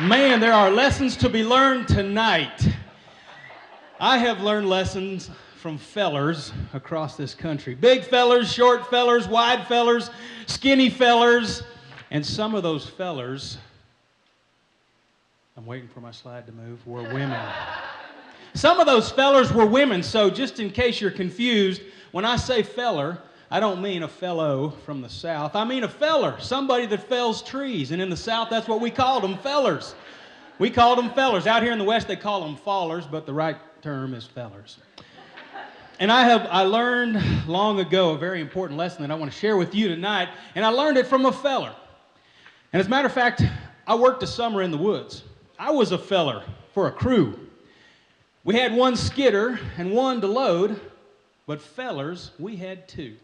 Man, there are lessons to be learned tonight. I have learned lessons from fellers across this country. Big fellers, short fellers, wide fellers, skinny fellers, and some of those fellers, I'm waiting for my slide to move, were women. Some of those fellers were women, so just in case you're confused, when I say feller, I don't mean a fellow from the South. I mean a feller, somebody that fells trees. And in the South, that's what we called them, fellers. We called them fellers. Out here in the West, they call them fallers, but the right term is fellers. And I learned long ago a very important lesson that I want to share with you tonight, and I learned it from a feller. And as a matter of fact, I worked a summer in the woods. I was a feller for a crew. We had one skidder and one to load, but fellers, we had two.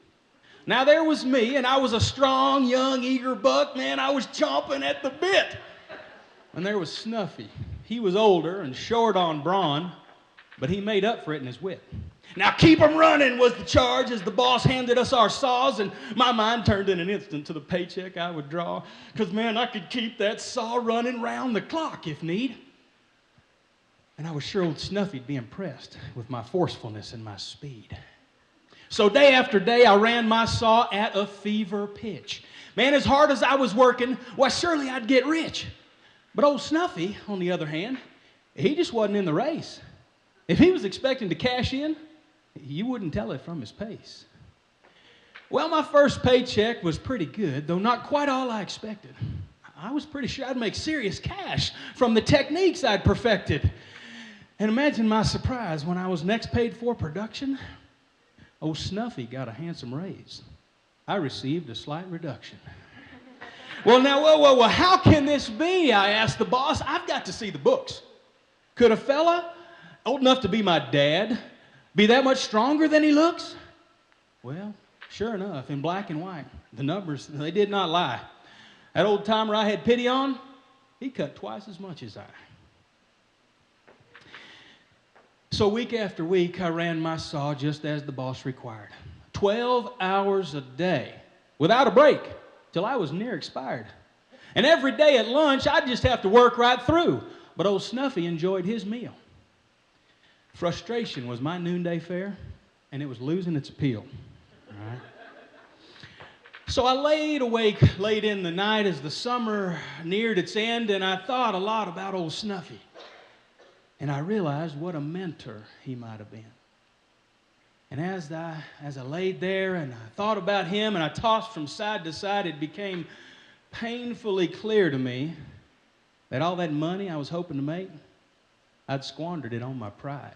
Now there was me, and I was a strong, young, eager buck. Man, I was chomping at the bit. And there was Snuffy. He was older and short on brawn, but he made up for it in his wit. Now keep 'em running was the charge as the boss handed us our saws, and my mind turned in an instant to the paycheck I would draw, because, man, I could keep that saw running round the clock if need. And I was sure old Snuffy'd be impressed with my forcefulness and my speed. So day after day, I ran my saw at a fever pitch. Man, as hard as I was working, why, surely I'd get rich. But old Snuffy, on the other hand, he just wasn't in the race. If he was expecting to cash in, you wouldn't tell it from his pace. Well, my first paycheck was pretty good, though not quite all I expected. I was pretty sure I'd make serious cash from the techniques I'd perfected. And imagine my surprise when I was next paid for production. Old Snuffy got a handsome raise. I received a slight reduction. Well, now, whoa, how can this be? I asked the boss. I've got to see the books. Could a fella old enough to be my dad be that much stronger than he looks? Well, sure enough, in black and white, the numbers, they did not lie. That old timer I had pity on, he cut twice as much as I. So week after week, I ran my saw just as the boss required. 12 hours a day, without a break, till I was near expired. And every day at lunch, I'd just have to work right through. But old Snuffy enjoyed his meal. Frustration was my noonday fare, and it was losing its appeal. All right? So I laid awake late in the night as the summer neared its end, and I thought a lot about old Snuffy. And I realized what a mentor he might have been. And as I laid there and I thought about him and I tossed from side to side, it became painfully clear to me that all that money I was hoping to make, I'd squandered it on my pride.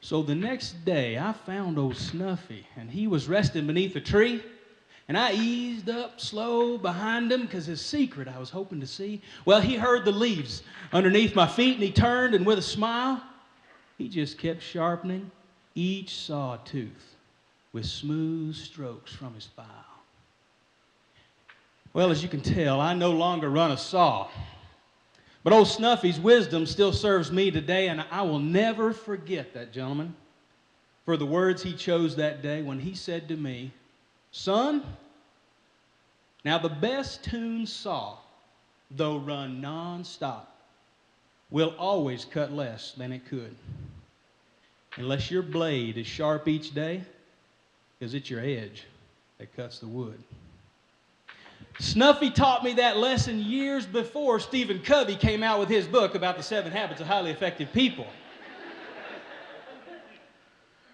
So the next day, I found old Snuffy, and he was resting beneath a tree. And I eased up slow behind him because his secret I was hoping to see. Well, he heard the leaves underneath my feet, and he turned, and with a smile, he just kept sharpening each sawtooth with smooth strokes from his file. Well, as you can tell, I no longer run a saw. But old Snuffy's wisdom still serves me today, and I will never forget that gentleman for the words he chose that day when he said to me, "Son, now the best tuned saw, though run non-stop, will always cut less than it could. Unless your blade is sharp each day, because it's your edge that cuts the wood." Snuffy taught me that lesson years before Stephen Covey came out with his book about the 7 habits of highly effective people.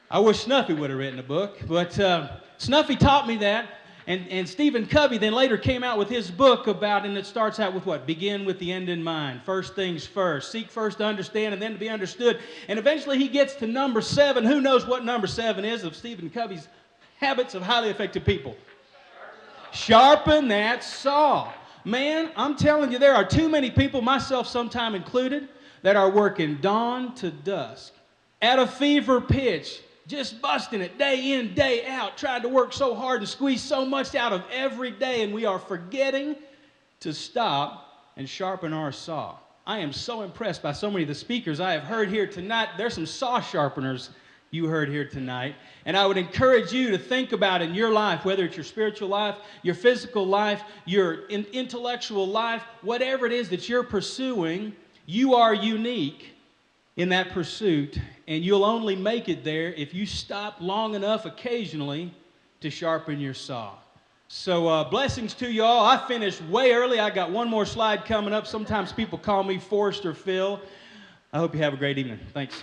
I wish Snuffy would have written a book, but Snuffy taught me that, and Stephen Covey then later came out with his book about, and it starts out with what? Begin with the end in mind. First things first. Seek first to understand and then to be understood. And eventually he gets to number 7. Who knows what number 7 is of Stephen Covey's habits of highly effective people? Sharpen that saw. Man, I'm telling you, there are too many people, myself sometime included, that are working dawn to dusk at a fever pitch, just busting it day in, day out, trying to work so hard and squeeze so much out of every day, and we are forgetting to stop and sharpen our saw. I am so impressed by so many of the speakers I have heard here tonight. There's some saw sharpeners you heard here tonight. And I would encourage you to think about in your life, whether it's your spiritual life, your physical life, your intellectual life, whatever it is that you're pursuing, you are unique in that pursuit, and you'll only make it there if you stop long enough occasionally to sharpen your saw. So blessings to you all. I finished way early. I got one more slide coming up. Sometimes people call me Forrester Phil. I hope you have a great evening. Thanks.